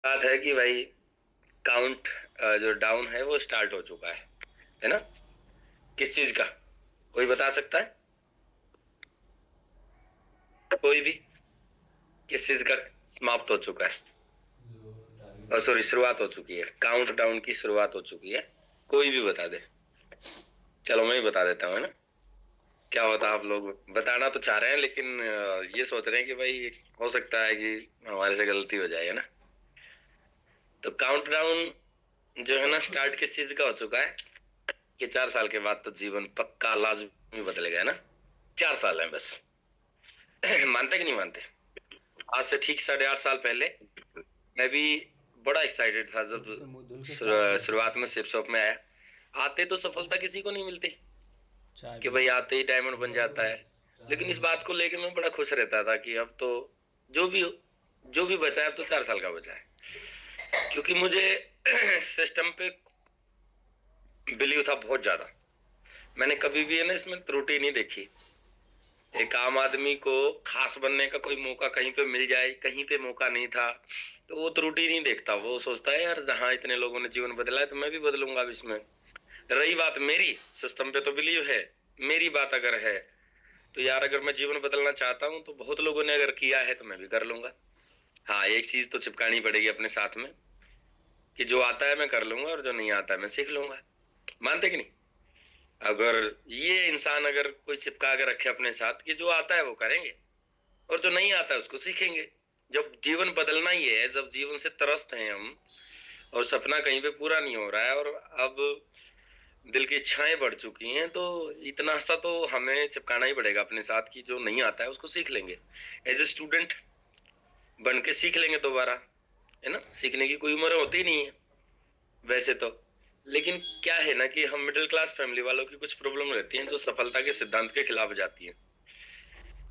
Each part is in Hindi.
बात है कि भाई काउंट जो डाउन है वो स्टार्ट हो चुका है ना? किस चीज का? कोई बता सकता है? कोई भी? किस चीज का समाप्त हो चुका है? सॉरी, शुरुआत हो चुकी है, काउंट डाउन की शुरुआत हो चुकी है। कोई भी बता दे। चलो मैं ही बता देता हूँ, है ना? क्या होता, आप लोग बताना तो चाह रहे हैं लेकिन ये सोच रहे हैं कि भाई हो सकता है कि हमारे से गलती हो जाए, है ना? तो काउंट डाउन जो है ना, स्टार्ट किस चीज का हो चुका है कि 4 साल के बाद तो जीवन पक्का लाजमी बदलेगा, है ना? 4 साल है बस। मानते कि नहीं मानते? आज से ठीक 8.5 साल पहले मैं भी बड़ा एक्साइटेड था जब शुरुआत में सिप शॉप में आया। आते तो सफलता किसी को नहीं मिलती कि भाई आते ही डायमंड बन जाता है। लेकिन इस बात को लेकर मैं बड़ा खुश रहता था कि अब तो जो भी जो भी बचा है, अब तो 4 साल का बचा है। क्योंकि मुझे सिस्टम पे बिलीव था बहुत ज्यादा। मैंने कभी भी है ना इसमें त्रुटि नहीं देखी। एक आम आदमी को खास बनने का कोई मौका कहीं पे मिल जाए, कहीं पे मौका नहीं था, तो वो त्रुटि नहीं देखता। वो सोचता है यार जहां इतने लोगों ने जीवन बदला है तो मैं भी बदलूंगा अब इसमें। रही बात मेरी, सिस्टम पे तो बिलीव है। मेरी बात अगर है तो यार, अगर मैं जीवन बदलना चाहता हूँ तो बहुत लोगों ने अगर किया है तो मैं भी कर लूंगा। हाँ, एक चीज तो चिपकानी पड़ेगी अपने साथ में कि जो आता है मैं कर लूंगा और जो नहीं आता है मैं सीख लूंगा। मानते कि नहीं? अगर ये इंसान अगर कोई चिपका के रखे अपने साथ कि जो आता है वो करेंगे और जो नहीं आता है उसको सीखेंगे। जब जीवन बदलना ही है, जब जीवन से त्रस्त हैं हम और सपना कहीं पे पूरा नहीं हो रहा है और अब दिल की इच्छाएं बढ़ चुकी हैं, तो इतना सा तो हमें चिपकाना ही पड़ेगा अपने साथ कि जो नहीं आता है उसको सीख लेंगे। एज ए स्टूडेंट बन के सीख लेंगे दोबारा, है ना? सीखने की कोई उम्र होती नहीं है वैसे तो। लेकिन क्या है ना कि हम मिडिल क्लास फैमिली वालों की कुछ प्रॉब्लम रहती हैं जो सफलता के सिद्धांत के खिलाफ जाती है।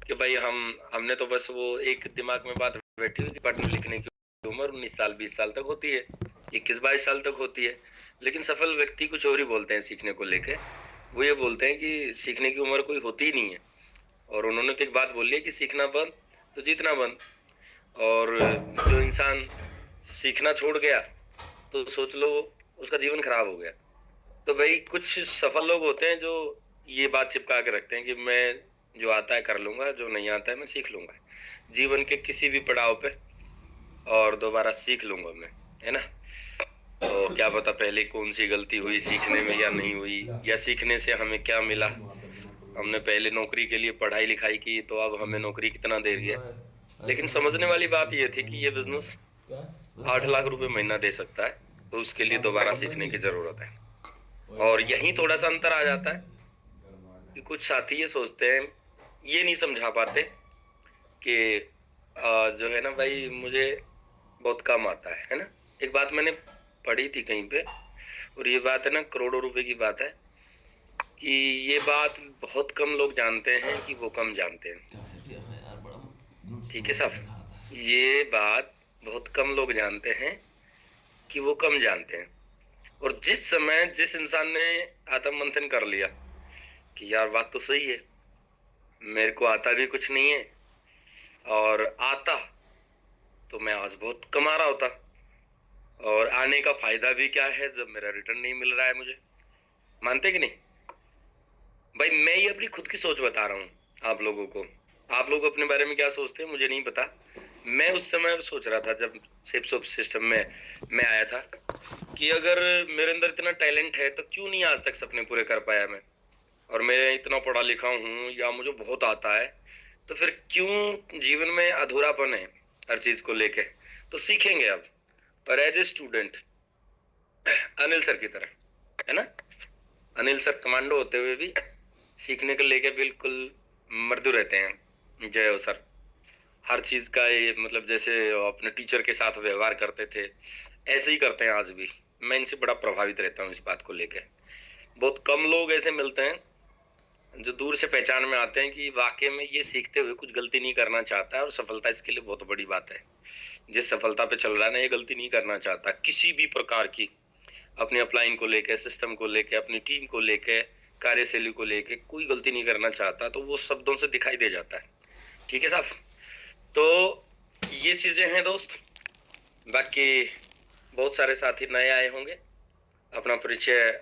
कि भाई हमने तो बस वो एक दिमाग में बात बैठी हुई कि पढ़ने लिखने की उम्र 19 साल 20 साल तक होती है, 21 22 साल तक होती है। लेकिन सफल व्यक्ति कुछ और ही बोलते हैं सीखने को लेके। वो ये बोलते हैं कि सीखने की उम्र कोई होती ही नहीं है। और उन्होंने तो एक बात बोली है कि सीखना बंद तो जीतना बंद। और जो इंसान सीखना छोड़ गया तो सोच लो उसका जीवन खराब हो गया। तो भाई कुछ सफल लोग होते हैं जो ये बात चिपका के रखते हैं कि मैं जो आता है कर लूंगा, जो नहीं आता है मैं सीख लूंगा जीवन के किसी भी पड़ाव पे, और दोबारा सीख लूंगा मैं, है ना? तो क्या पता पहले कौन सी गलती हुई सीखने में या नहीं हुई, या सीखने से हमें क्या मिला। हमने पहले नौकरी के लिए पढ़ाई लिखाई की तो अब हमें नौकरी कितना दे रही है। लेकिन समझने वाली बात यह थी कि ये बिजनेस 8 लाख रुपए महीना दे सकता है, तो उसके लिए दोबारा सीखने की जरूरत है। और यही थोड़ा सा अंतर आ जाता है कि कुछ साथी ये सोचते हैं, ये नहीं समझा पाते कि जो है ना भाई, मुझे बहुत कम आता है ना? एक बात मैंने पढ़ी थी कहीं पे, और ये बात है ना करोड़ों रुपए की बात है, कि ये बात बहुत कम लोग जानते हैं कि वो कम जानते हैं। ठीक है साहब, ये बात बहुत कम लोग जानते हैं कि वो कम जानते हैं। और जिस समय जिस इंसान ने आत्म मंथन कर लिया कि यार बात तो सही है, मेरे को आता भी कुछ नहीं है, और आता तो मैं आज बहुत कमा रहा होता, और आने का फायदा भी क्या है जब मेरा रिटर्न नहीं मिल रहा है मुझे। मानते कि नहीं? भाई मैं ये अपनी खुद की सोच बता रहा हूँ आप लोगों को। आप लोग अपने बारे में क्या सोचते हैं मुझे नहीं पता। मैं उस समय सोच रहा था जब सेप सोप सिस्टम में मैं आया था कि अगर मेरे अंदर इतना टैलेंट है तो क्यों नहीं आज तक सपने पूरे कर पाया मैं। और मैं इतना पढ़ा लिखा हूँ या मुझे बहुत आता है, तो फिर क्यों जीवन में अधूरापन है हर चीज को लेके। तो सीखेंगे अब, पर as a student Anil sir की तरह, है ना? अनिल सर कमांडो होते हुए भी सीखने को लेके बिल्कुल मर्दू रहते हैं। जय हो सर। हर चीज का ये मतलब जैसे अपने टीचर के साथ व्यवहार करते थे, ऐसे ही करते हैं आज भी। मैं इनसे बड़ा प्रभावित रहता हूँ इस बात को लेके। बहुत कम लोग ऐसे मिलते हैं जो दूर से पहचान में आते हैं कि वाकई में ये सीखते हुए कुछ गलती नहीं करना चाहता है, और सफलता इसके लिए बहुत बड़ी बात है। जिस सफलता पे चल रहा है ना, ये गलती नहीं करना चाहता किसी भी प्रकार की। अपनी अपलाइन को लेके, सिस्टम को लेके, अपनी टीम को लेके, कार्यशैली को लेके कोई गलती नहीं करना चाहता, तो वो शब्दों से दिखाई दे जाता है। ठीक है साहब? तो ये चीजें हैं दोस्त। बाकी बहुत सारे साथी नए आए होंगे, अपना परिचय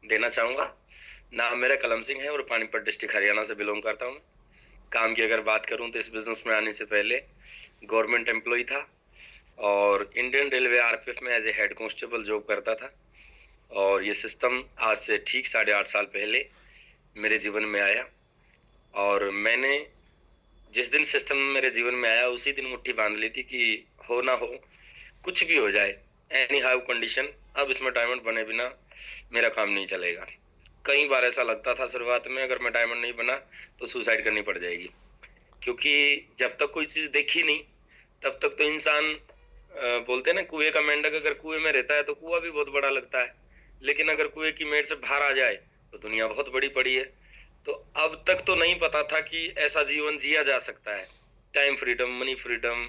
देना चाहूँगा। नाम मेरा कलम सिंह है और पानीपत डिस्ट्रिक्ट हरियाणा से बिलोंग करता हूँ। काम की अगर बात करूँ तो इस बिजनेस में आने से पहले गवर्नमेंट एम्प्लॉय था और इंडियन रेलवे आरपीएफ में as a head constable job करता था। और ये सिस्टम आज से ठीक 8.5 साल पहले मेरे जीवन में आया और मैंने जिस दिन सिस्टम मेरे जीवन में आया उसी दिन मुट्ठी बांध ली थी कि हो ना हो, कुछ भी हो जाए, एनी हाउ कंडीशन, अब इसमें डायमंड बने बिना मेरा काम नहीं चलेगा। कई बार ऐसा लगता था शुरुआत में अगर मैं डायमंड नहीं बना तो सुसाइड करनी पड़ जाएगी, क्योंकि जब तक कोई चीज देखी नहीं तब तक तो इंसान बोलते हैं ना, कुएं का मेंढक अगर कुएं में रहता है तो कुआं भी बहुत बड़ा लगता है, लेकिन अगर कुएं की मेड़ से बाहर आ जाए तो दुनिया बहुत बड़ी पड़ी है। तो अब तक तो नहीं पता था कि ऐसा जीवन जिया जा सकता है, time freedom, money freedom,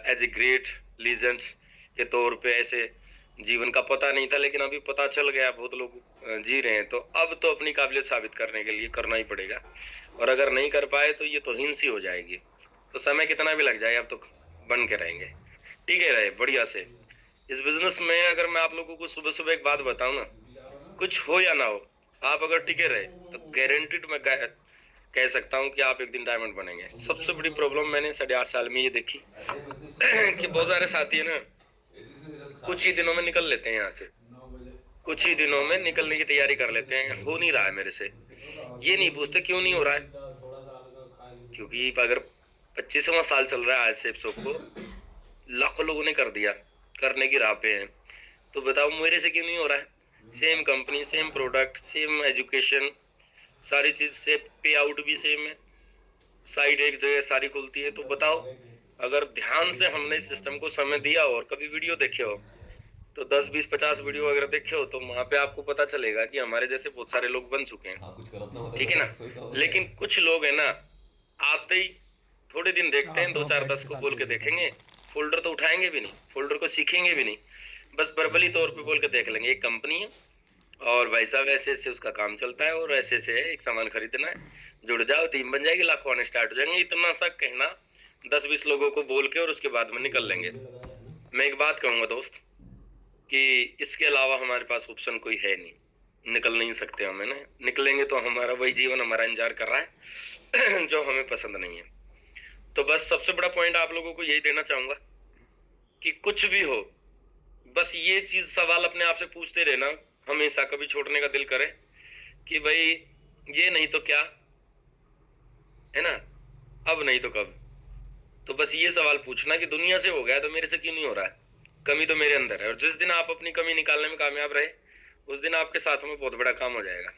as a great legend के तौर पे ऐसे जीवन का पता नहीं था, लेकिन अभी पता चल गया, बहुत लोग जी रहे हैं। तो अब तो अपनी काबिलियत साबित करने के लिए करना ही पड़ेगा, और अगर नहीं कर पाए तो ये तो हिंसी हो जाएगी। तो समय कितना भी लग जाए अब तो बन के रहेंगे, ठीक है रहे बढ़िया से। इस बिजनेस में अगर मैं आप लोगों को सुबह सुबह एक बात बताऊं ना, कुछ हो या ना हो, आप अगर टिके रहे तो गारंटीड मैं कह सकता हूँ कि आप एक दिन डायमंड बनेंगे। सबसे बड़ी प्रॉब्लम मैंने 8.5 साल में ये देखी कि बहुत सारे साथी है ना, कुछ ही दिनों में निकल लेते हैं यहाँ से, कुछ ही दिनों में निकलने की तैयारी कर लेते हैं, हो नहीं रहा है मेरे से। ये नहीं पूछते क्यों नहीं हो रहा है, क्योंकि अगर 25वां साल चल रहा है आज से शॉप को, लाखों लोगों ने कर दिया, करने की राह पे हैं, तो बताओ मेरे से क्यों नहीं हो रहा है। Same company, same product, same education, सारी चीज से, पे आउट भी सेम है, साइट एक जगह सारी खुलती है। तो बताओ अगर ध्यान से हमने इस सिस्टम को समय दिया हो और कभी वीडियो देखे हो तो 10 20 50 वीडियो अगर देखे हो तो वहां पे आपको पता चलेगा कि हमारे जैसे बहुत सारे लोग बन चुके हैं, ठीक है ना। लेकिन कुछ लोग है ना, आते ही थोड़े दिन देखते हैं, 2 4 10 को बोल के देखेंगे, फोल्डर तो उठाएंगे भी नहीं, फोल्डर को सीखेंगे भी नहीं, बस वर्बली तौर पे बोल के देख लेंगे एक कंपनी है और भाई साहब ऐसे ऐसे उसका काम चलता है और ऐसे ऐसे एक सामान खरीदना है, जुड़ जाओ, टीम बन जाएगी, लाखों आने स्टार्ट हो जाएंगे। इतना सा कहना 10 20 लोगों को बोल के और उसके बाद में निकल लेंगे। मैं एक बात कहूंगा दोस्त कि इसके अलावा हमारे पास ऑप्शन कोई है नहीं, निकल नहीं सकते हम, है ना। निकलेंगे तो हमारा वही जीवन हमारा इंतजार कर रहा है जो हमें पसंद नहीं है। तो बस सबसे बड़ा पॉइंट आप लोगों को यही देना चाहूंगा कि कुछ भी हो, बस ये चीज सवाल अपने आप से पूछते रहना हमेशा, कभी छोड़ने का दिल करे कि भाई ये नहीं तो क्या, है ना, अब नहीं तो कब। तो बस ये सवाल पूछना कि दुनिया से हो गया तो मेरे से क्यों नहीं हो रहा है, कमी तो मेरे अंदर है। और जिस दिन आप अपनी कमी निकालने में कामयाब रहे उस दिन आपके साथ में बहुत बड़ा काम हो जाएगा।